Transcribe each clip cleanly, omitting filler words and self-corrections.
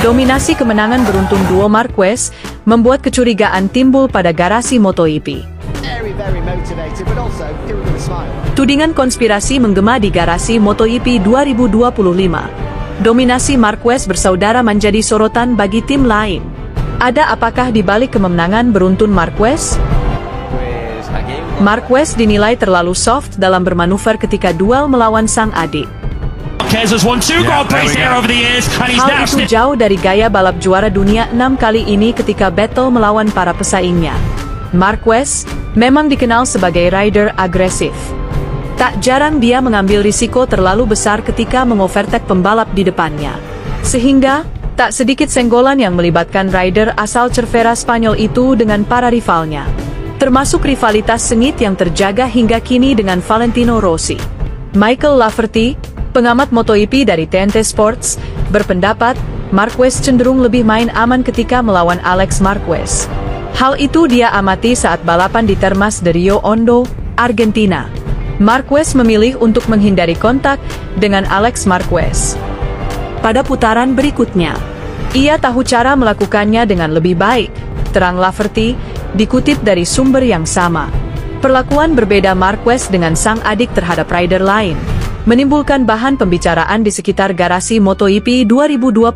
Dominasi kemenangan beruntun duo Marquez membuat kecurigaan timbul pada garasi MotoGP. Tudingan konspirasi menggema di garasi MotoGP 2025. Dominasi Marquez bersaudara menjadi sorotan bagi tim lain. Ada apakah di balik kemenangan beruntun Marquez? Marquez dinilai terlalu soft dalam bermanuver ketika duel melawan sang adik. Hal itu jauh dari gaya balap juara dunia 6 kali ini ketika battle melawan para pesaingnya. Marquez memang dikenal sebagai rider agresif. Tak jarang dia mengambil risiko terlalu besar ketika mengovertake pembalap di depannya. Sehingga, tak sedikit senggolan yang melibatkan rider asal Cervera Spanyol itu dengan para rivalnya. Termasuk rivalitas sengit yang terjaga hingga kini dengan Valentino Rossi. Michael Lafferty, pengamat MotoGP dari TNT Sports, berpendapat Marquez cenderung lebih main aman ketika melawan Alex Marquez. Hal itu dia amati saat balapan di Termas de Rio Hondo, Argentina. Marquez memilih untuk menghindari kontak dengan Alex Marquez. Pada putaran berikutnya, ia tahu cara melakukannya dengan lebih baik, terang Lafferty, dikutip dari sumber yang sama. Perlakuan berbeda Marquez dengan sang adik terhadap rider lain menimbulkan bahan pembicaraan di sekitar garasi MotoGP 2025.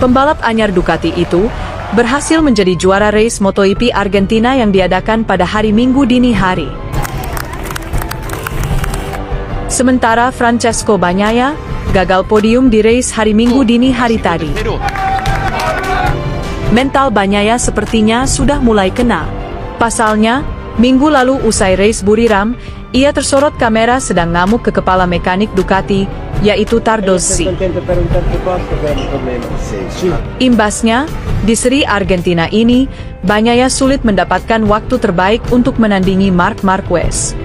Pembalap anyar Ducati itu berhasil menjadi juara race MotoGP Argentina yang diadakan pada hari Minggu dini hari. Sementara Francesco Bagnaia gagal podium di race hari Minggu dini hari tadi. Mental Bagnaia sepertinya sudah mulai kena. Pasalnya, Minggu lalu usai race Buriram, ia tersorot kamera sedang ngamuk ke kepala mekanik Ducati, yaitu Tardozzi. Imbasnya, di seri Argentina ini, Bagnaia sulit mendapatkan waktu terbaik untuk menandingi Marc Marquez.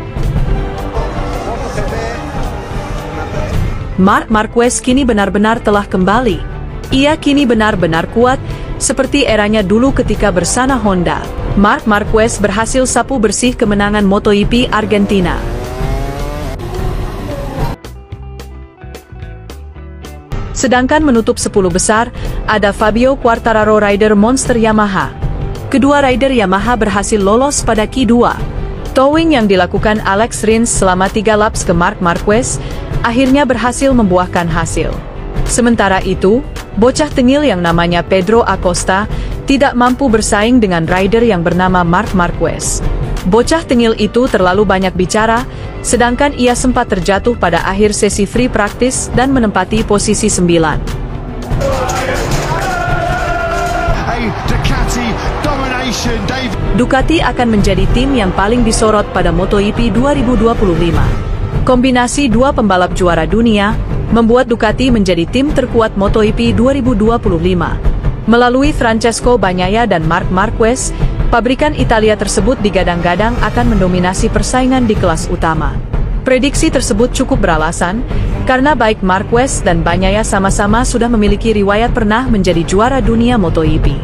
Marc Marquez kini benar-benar telah kembali. Ia kini benar-benar kuat, seperti eranya dulu ketika bersama Honda. Marc Marquez berhasil sapu bersih kemenangan MotoGP Argentina. Sedangkan menutup 10 besar, ada Fabio Quartararo rider Monster Yamaha. Kedua rider Yamaha berhasil lolos pada Q2. Towing yang dilakukan Alex Rins selama 3 laps ke Marc Marquez, akhirnya berhasil membuahkan hasil. Sementara itu, bocah tengil yang namanya Pedro Acosta tidak mampu bersaing dengan rider yang bernama Marc Marquez. Bocah tengil itu terlalu banyak bicara, sedangkan ia sempat terjatuh pada akhir sesi free practice dan menempati posisi 9. Ducati akan menjadi tim yang paling disorot pada MotoGP 2025. Kombinasi dua pembalap juara dunia membuat Ducati menjadi tim terkuat MotoGP 2025. Melalui Francesco Bagnaia dan Marc Marquez, pabrikan Italia tersebut digadang-gadang akan mendominasi persaingan di kelas utama. Prediksi tersebut cukup beralasan, karena baik Marquez dan Bagnaia sama-sama sudah memiliki riwayat pernah menjadi juara dunia MotoGP.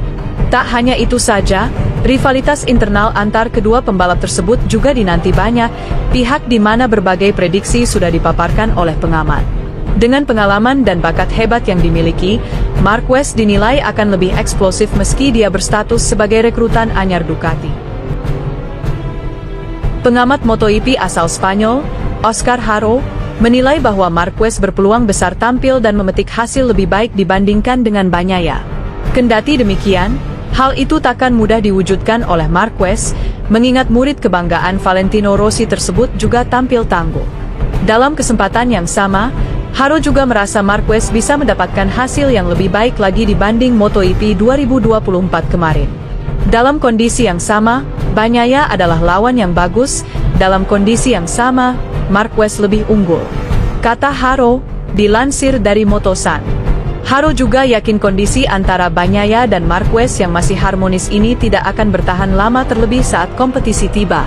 Tak hanya itu saja, rivalitas internal antar kedua pembalap tersebut juga dinanti banyak pihak di mana berbagai prediksi sudah dipaparkan oleh pengamat. Dengan pengalaman dan bakat hebat yang dimiliki, Marquez dinilai akan lebih eksplosif meski dia berstatus sebagai rekrutan anyar Ducati. Pengamat MotoGP asal Spanyol, Oscar Haro, menilai bahwa Marquez berpeluang besar tampil dan memetik hasil lebih baik dibandingkan dengan Bagnaia. Kendati demikian, hal itu takkan mudah diwujudkan oleh Marquez, mengingat murid kebanggaan Valentino Rossi tersebut juga tampil tangguh. Dalam kesempatan yang sama, Haro juga merasa Marquez bisa mendapatkan hasil yang lebih baik lagi dibanding MotoGP 2024 kemarin. Dalam kondisi yang sama, Bagnaia adalah lawan yang bagus, dalam kondisi yang sama, Marquez lebih unggul. Kata Haro, dilansir dari Motosan. Haro juga yakin kondisi antara Bagnaia dan Marquez yang masih harmonis ini tidak akan bertahan lama terlebih saat kompetisi tiba.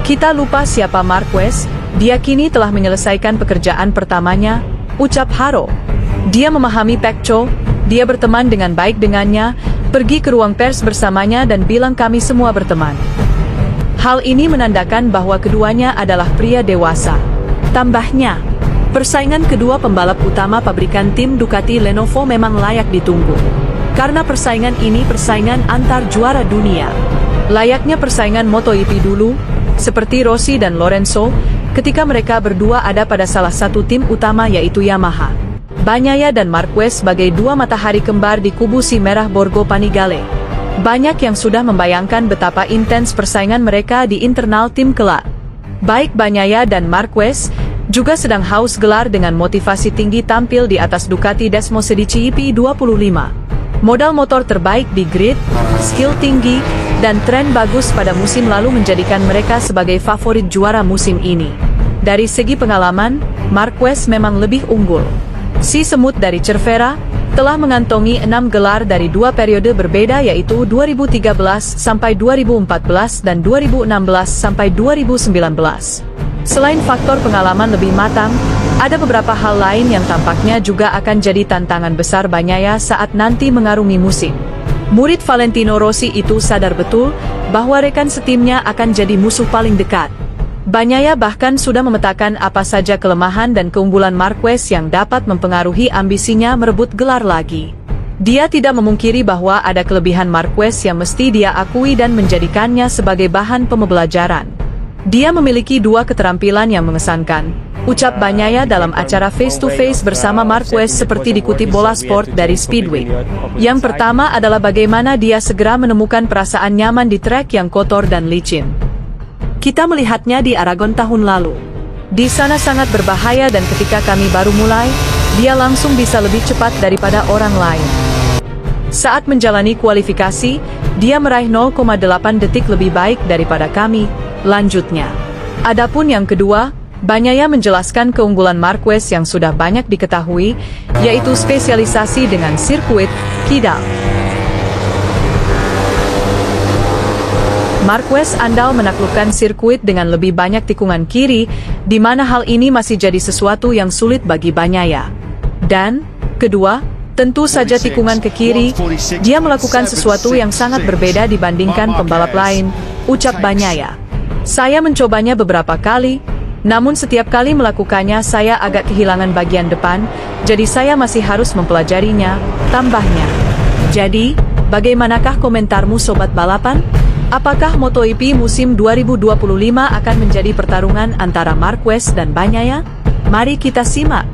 Kita lupa siapa Marquez, dia kini telah menyelesaikan pekerjaan pertamanya, ucap Haro. Dia memahami Pecco, dia berteman dengan baik dengannya, pergi ke ruang pers bersamanya dan bilang kami semua berteman. Hal ini menandakan bahwa keduanya adalah pria dewasa. Tambahnya, Persaingan kedua pembalap utama pabrikan tim Ducati Lenovo memang layak ditunggu. Karena persaingan ini persaingan antar juara dunia. Layaknya persaingan MotoGP dulu, seperti Rossi dan Lorenzo, ketika mereka berdua ada pada salah satu tim utama yaitu Yamaha. Bagnaia dan Marquez sebagai dua matahari kembar di kubu si merah Borgo Panigale. Banyak yang sudah membayangkan betapa intens persaingan mereka di internal tim kelak. Baik Bagnaia dan Marquez juga sedang haus gelar dengan motivasi tinggi tampil di atas Ducati Desmosedici EP25. Modal motor terbaik di grid, skill tinggi, dan tren bagus pada musim lalu menjadikan mereka sebagai favorit juara musim ini. Dari segi pengalaman, Marquez memang lebih unggul. Si semut dari Cervera telah mengantongi 6 gelar dari dua periode berbeda yaitu 2013 sampai 2014 dan 2016 sampai 2019. Selain faktor pengalaman lebih matang, ada beberapa hal lain yang tampaknya juga akan jadi tantangan besar Bagnaia saat nanti mengarungi musim. Murid Valentino Rossi itu sadar betul bahwa rekan setimnya akan jadi musuh paling dekat. Bagnaia bahkan sudah memetakan apa saja kelemahan dan keunggulan Marquez yang dapat mempengaruhi ambisinya merebut gelar lagi. Dia tidak memungkiri bahwa ada kelebihan Marquez yang mesti dia akui dan menjadikannya sebagai bahan pembelajaran. Dia memiliki dua keterampilan yang mengesankan, ucap Bagnaia dalam acara face-to-face bersama Marquez seperti dikutip Bola Sport dari Speedweek. Yang pertama adalah bagaimana dia segera menemukan perasaan nyaman di trek yang kotor dan licin. Kita melihatnya di Aragon tahun lalu. Di sana sangat berbahaya dan ketika kami baru mulai, dia langsung bisa lebih cepat daripada orang lain. Saat menjalani kualifikasi, dia meraih 0,8 detik lebih baik daripada kami, lanjutnya. Adapun yang kedua, Bagnaia menjelaskan keunggulan Marquez yang sudah banyak diketahui, yaitu spesialisasi dengan sirkuit kidal. Marquez andal menaklukkan sirkuit dengan lebih banyak tikungan kiri, di mana hal ini masih jadi sesuatu yang sulit bagi Bagnaia. Dan, kedua, tentu saja tikungan ke kiri, dia melakukan sesuatu yang sangat berbeda dibandingkan pembalap lain, ucap Bagnaia. Saya mencobanya beberapa kali, namun setiap kali melakukannya saya agak kehilangan bagian depan, jadi saya masih harus mempelajarinya, tambahnya. Jadi, bagaimanakah komentarmu sobat balapan? Apakah MotoGP musim 2025 akan menjadi pertarungan antara Marquez dan Bagnaia? Mari kita simak.